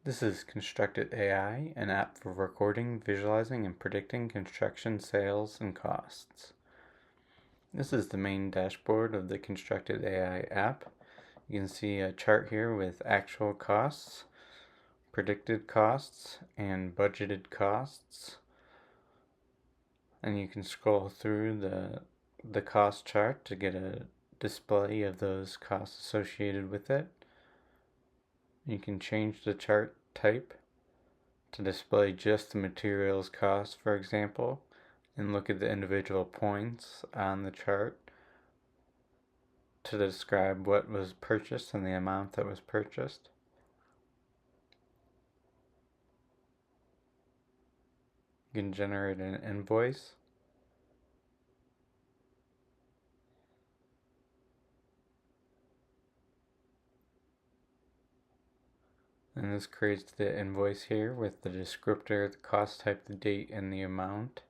This is ConstructIT AI, an app for recording, visualizing, and predicting construction sales and costs. This is the main dashboard of the ConstructIT AI app. You can see a chart here with actual costs, predicted costs, and budgeted costs. And you can scroll through the cost chart to get a display of those costs associated with it. You can change the chart type to display just the materials cost, for example, and look at the individual points on the chart to describe what was purchased and the amount that was purchased. You can generate an invoice. And this creates the invoice here with the descriptor, the cost type, the date, and the amount.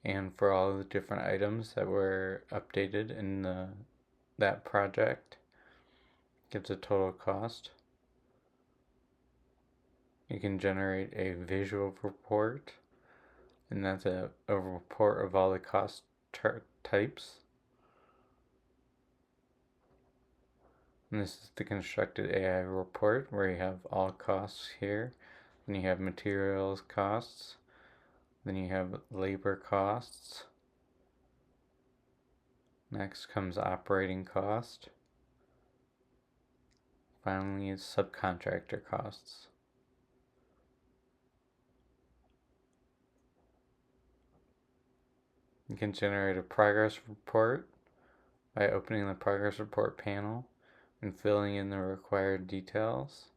And for all the different items that were updated in that project, gives a total cost. You can generate a visual report, and that's a report of all the cost types. And this is the ConstructIT AI report where you have all costs here. Then you have materials costs. Then you have labor costs. Next comes operating cost. Finally is subcontractor costs. You can generate a progress report by opening the progress report panel and filling in the required details.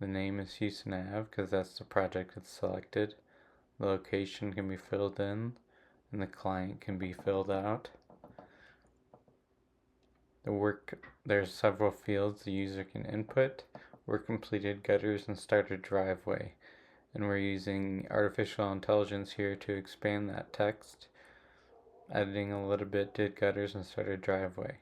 The name is Houston Ave because that's the project that's selected. The location can be filled in and the client can be filled out. There's several fields the user can input: work completed, gutters, and started driveway. And we're using artificial intelligence here to expand that text. Editing a little bit, did gutters and started driveway.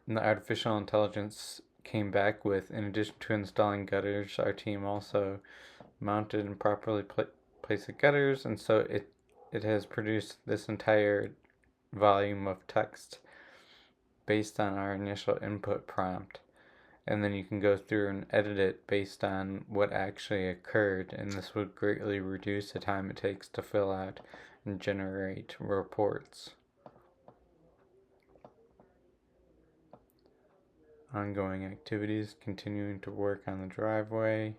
And the artificial intelligence came back with, in addition to installing gutters, our team also mounted and properly placed the gutters, and so it has produced this entire volume of text based on our initial input prompt. And then you can go through and edit it based on what actually occurred, and this would greatly reduce the time it takes to fill out and generate reports. Ongoing activities: continuing to work on the driveway,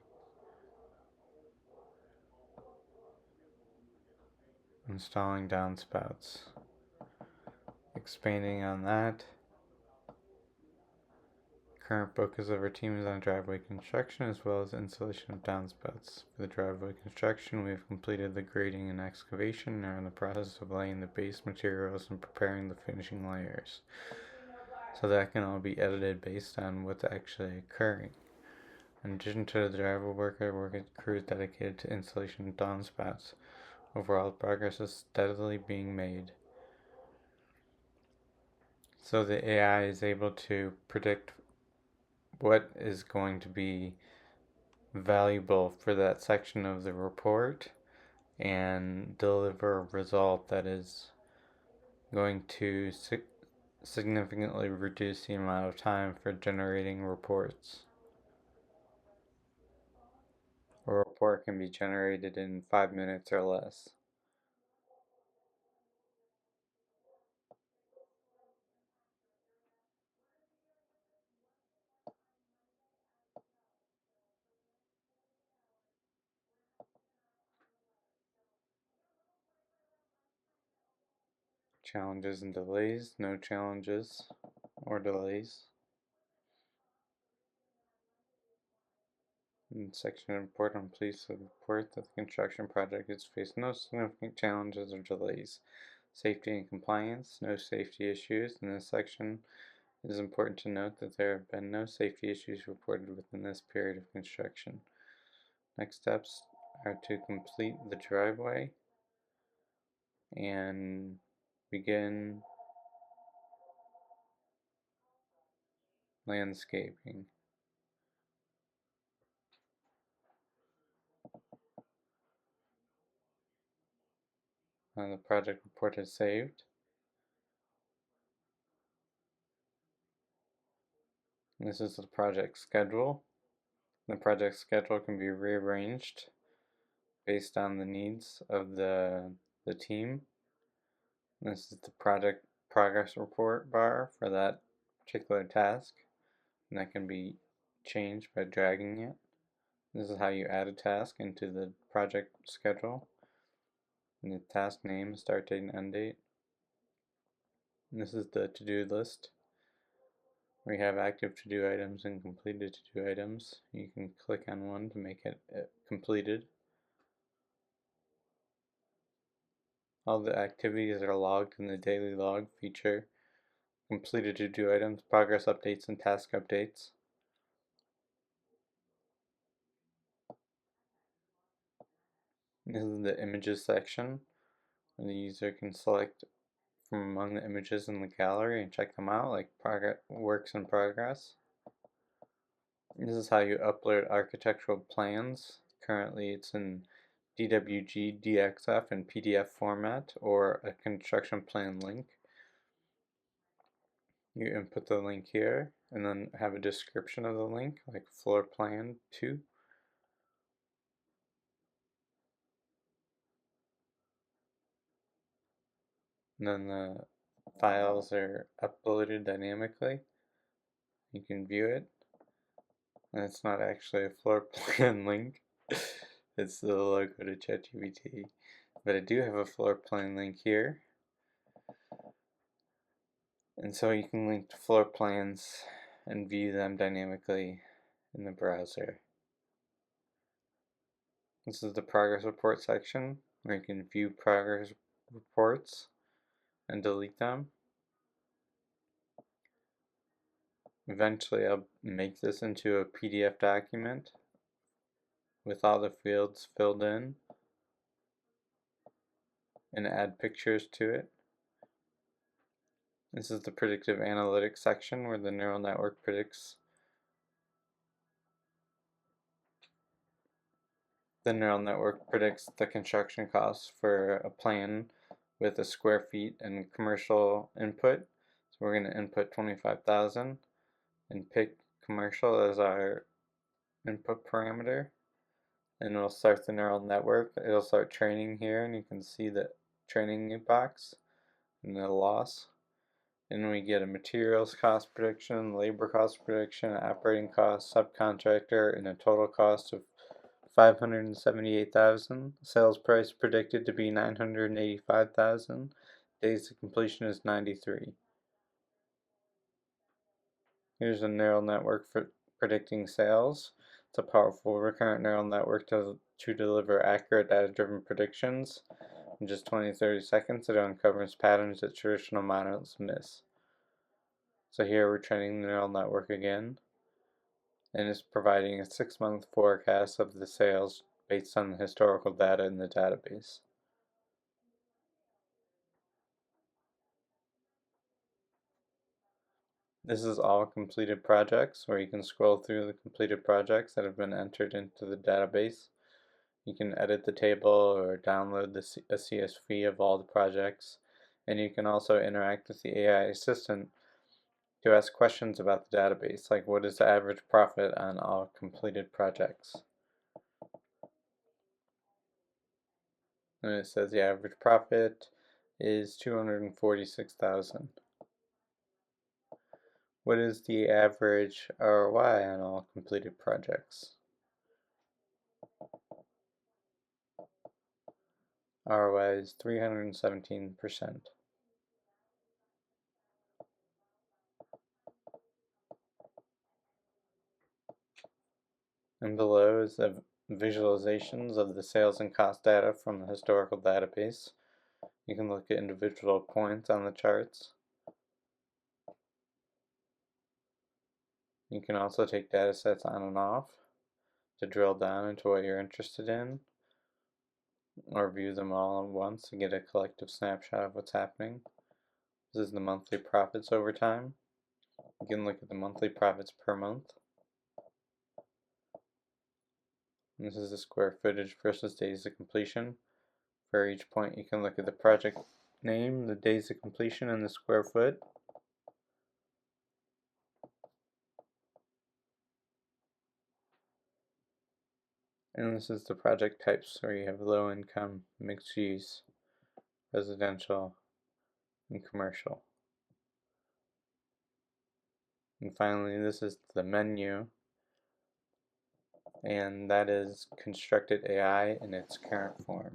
installing downspouts, expanding on that. Current focus of our team is on driveway construction as well as installation of downspouts. For the driveway construction, we have completed the grading and excavation and are in the process of laying the base materials and preparing the finishing layers. So that can all be edited based on what's actually occurring. In addition to the driveway work crew is dedicated to installation of downspouts. Overall progress is steadily being made. So the AI is able to predict what is going to be valuable for that section of the report and deliver a result that is going to significantly reduce the amount of time for generating reports. A report can be generated in 5 minutes or less. Challenges and delays: no challenges or delays. In section report, I'm pleased to report that the construction project has faced no significant challenges or delays. Safety and compliance: no safety issues. In this section, it is important to note that there have been no safety issues reported within this period of construction. Next steps are to complete the driveway and begin landscaping. The project report is saved. This is the project schedule. The project schedule can be rearranged based on the needs of the team. This is the project progress report bar for that particular task, and that can be changed by dragging it. This is how you add a task into the project schedule. And the task name, start date, and end date. And this is the to-do list. We have active to-do items and completed to-do items. You can click on one to make it completed. All the activities are logged in the daily log feature. Completed to-do items, progress updates, and task updates. This is the images section, where the user can select from among the images in the gallery and check them out, like works in progress. This is how you upload architectural plans. Currently it's in DWG, DXF, and PDF format, or a construction plan link. You input the link here, and then have a description of the link, like floor plan 2. And then the files are uploaded dynamically. You can view it. And it's not actually a floor plan link. It's the logo to ChatGPT. But I do have a floor plan link here. And so you can link to floor plans and view them dynamically in the browser. This is the progress report section, where you can view progress reports and delete them. Eventually I'll make this into a PDF document with all the fields filled in and add pictures to it. This is the predictive analytics section, where the neural network predicts the construction costs for a plan with a square feet and commercial input. So we're going to input 25,000 and pick commercial as our input parameter, and it'll start the neural network. It'll start training here, and you can see the training box and the loss. And we get a materials cost prediction, labor cost prediction, operating cost, subcontractor, and a total cost of 578,000. Sales price predicted to be 985,000. Days to completion is 93. Here's a neural network for predicting sales. It's a powerful recurrent neural network to deliver accurate data-driven predictions. In just 20-30 seconds, it uncovers patterns that traditional models miss. So here we're training the neural network again, and it's providing a 6-month forecast of the sales based on the historical data in the database. This is all completed projects, where you can scroll through the completed projects that have been entered into the database. You can edit the table or download a CSV of all the projects, and you can also interact with the AI assistant to ask questions about the database, like what is the average profit on all completed projects. And it says the average profit is 246,000. What is the average ROI on all completed projects? ROI is 317%. And below is the visualizations of the sales and cost data from the historical database. You can look at individual points on the charts. You can also take data sets on and off to drill down into what you're interested in, or view them all at once to get a collective snapshot of what's happening. This is the monthly profits over time. You can look at the monthly profits per month. And this is the square footage versus days of completion For each point, you can look at the project name, the days of completion, and the square foot. And this is the project types, where you have low income, mixed use, residential, and commercial. And finally, this is the menu, and that is ConstructIT AI in its current form.